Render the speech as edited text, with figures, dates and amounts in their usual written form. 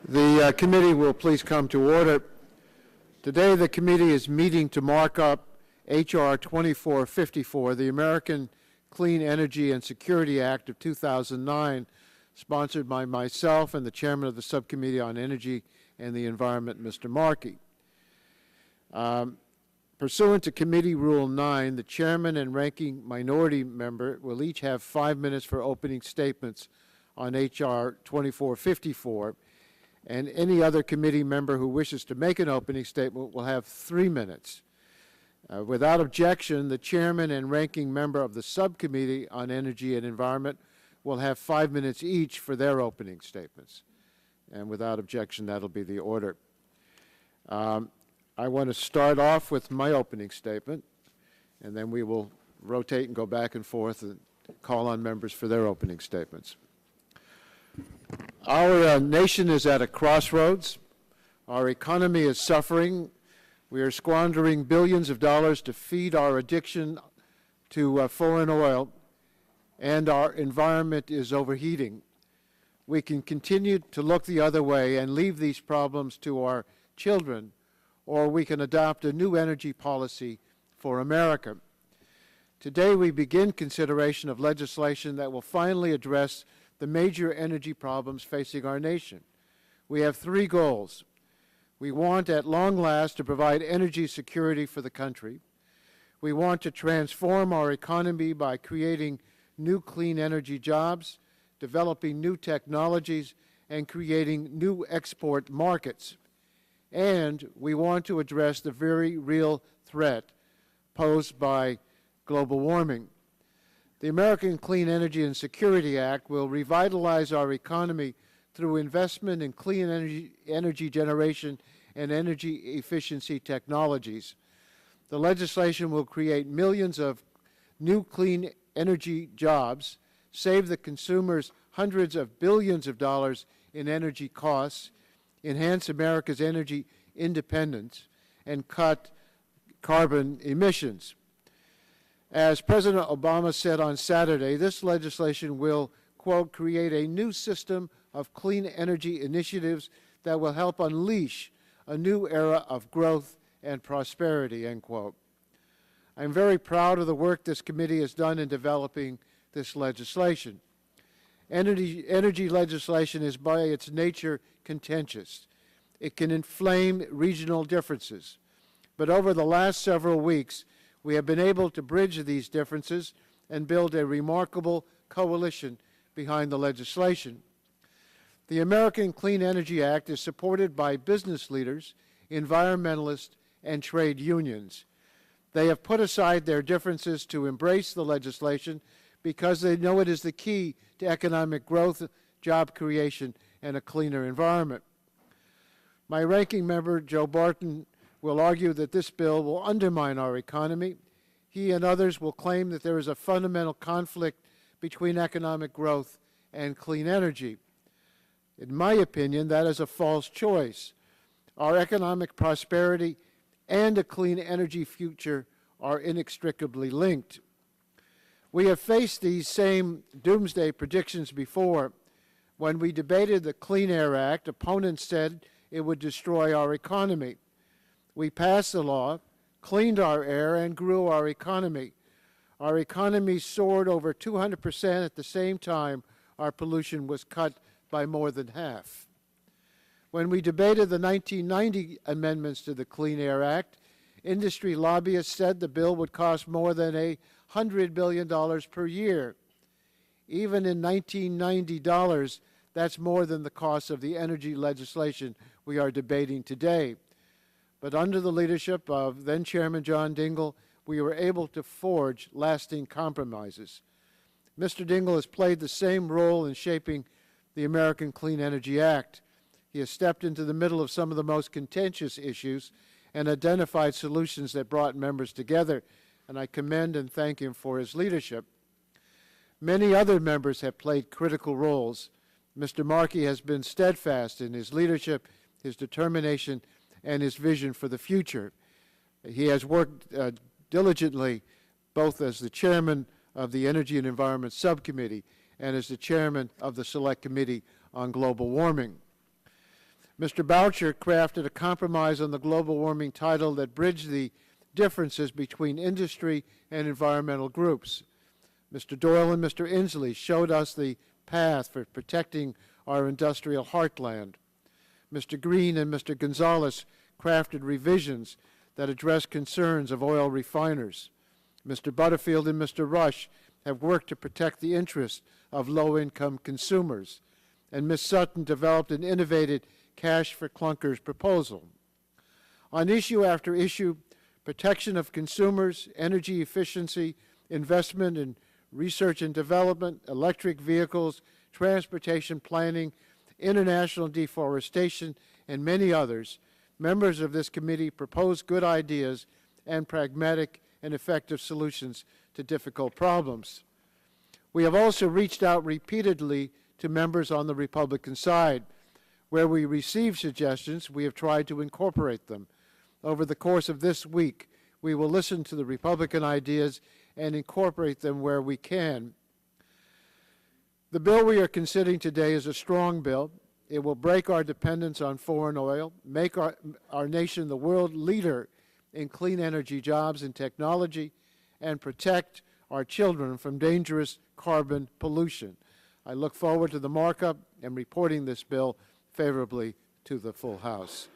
The committee will please come to order. Today the committee is meeting to mark up H.R. 2454, the American Clean Energy and Security Act of 2009, sponsored by myself and the chairman of the Subcommittee on Energy and the Environment, Mr. Markey. Pursuant to Committee Rule 9, the chairman and ranking minority member will each have 5 minutes for opening statements on H.R. 2454, and any other committee member who wishes to make an opening statement will have 3 minutes. Without objection, the chairman and ranking member of the Subcommittee on Energy and Environment will have 5 minutes each for their opening statements. And without objection, that'll be the order. I want to start off with my opening statement, and then we will rotate and go back and forth and call on members for their opening statements. Our nation is at a crossroads. Our economy is suffering. We are squandering billions of dollars to feed our addiction to foreign oil, and our environment is overheating. We can continue to look the other way and leave these problems to our children, or we can adopt a new energy policy for America. Today we begin consideration of legislation that will finally address the major energy problems facing our nation. We have 3 goals. We want, at long last, to provide energy security for the country. We want to transform our economy by creating new clean energy jobs, developing new technologies, and creating new export markets. And we want to address the very real threat posed by global warming. The American Clean Energy and Security Act will revitalize our economy through investment in clean energy generation and energy efficiency technologies. The legislation will create millions of new clean energy jobs, save the consumers hundreds of billions of dollars in energy costs, enhance America's energy independence, and cut carbon emissions. As President Obama said on Saturday, this legislation will, quote, create a new system of clean energy initiatives that will help unleash a new era of growth and prosperity, end quote. I'm very proud of the work this committee has done in developing this legislation. Energy legislation is by its nature contentious. It can inflame regional differences. But over the last several weeks, we have been able to bridge these differences and build a remarkable coalition behind the legislation. The American Clean Energy Act is supported by business leaders, environmentalists, and trade unions. They have put aside their differences to embrace the legislation because they know it is the key to economic growth, job creation, and a cleaner environment. My ranking member, Joe Barton, will argue that this bill will undermine our economy. He and others will claim that there is a fundamental conflict between economic growth and clean energy. In my opinion, that is a false choice. Our economic prosperity and a clean energy future are inextricably linked. We have faced these same doomsday predictions before. When we debated the Clean Air Act, opponents said it would destroy our economy. We passed the law, cleaned our air, and grew our economy. Our economy soared over 200%. At the same time, our pollution was cut by more than half. When we debated the 1990 amendments to the Clean Air Act, industry lobbyists said the bill would cost more than $100 billion per year. Even in 1990 dollars, that's more than the cost of the energy legislation we are debating today. But under the leadership of then-Chairman John Dingell, we were able to forge lasting compromises. Mr. Dingell has played the same role in shaping the American Clean Energy Act. He has stepped into the middle of some of the most contentious issues and identified solutions that brought members together, and I commend and thank him for his leadership. Many other members have played critical roles. Mr. Markey has been steadfast in his leadership, his determination, and his vision for the future. He has worked diligently both as the chairman of the Energy and Environment Subcommittee and as the chairman of the Select Committee on Global Warming. Mr. Boucher crafted a compromise on the global warming title that bridged the differences between industry and environmental groups. Mr. Doyle and Mr. Inslee showed us the path for protecting our industrial heartland. Mr. Green and Mr. Gonzalez crafted revisions that address concerns of oil refiners. Mr. Butterfield and Mr. Rush have worked to protect the interests of low-income consumers, and Ms. Sutton developed an innovative cash for clunkers proposal. On issue after issue, protection of consumers, energy efficiency, investment in research and development, electric vehicles, transportation planning, international deforestation, and many others, members of this committee propose good ideas and pragmatic and effective solutions to difficult problems. We have also reached out repeatedly to members on the Republican side. Where we receive suggestions, we have tried to incorporate them. Over the course of this week, we will listen to the Republican ideas and incorporate them where we can. The bill we are considering today is a strong bill. It will break our dependence on foreign oil, make our nation the world leader in clean energy jobs and technology, and protect our children from dangerous carbon pollution. I look forward to the markup and reporting this bill favorably to the full House.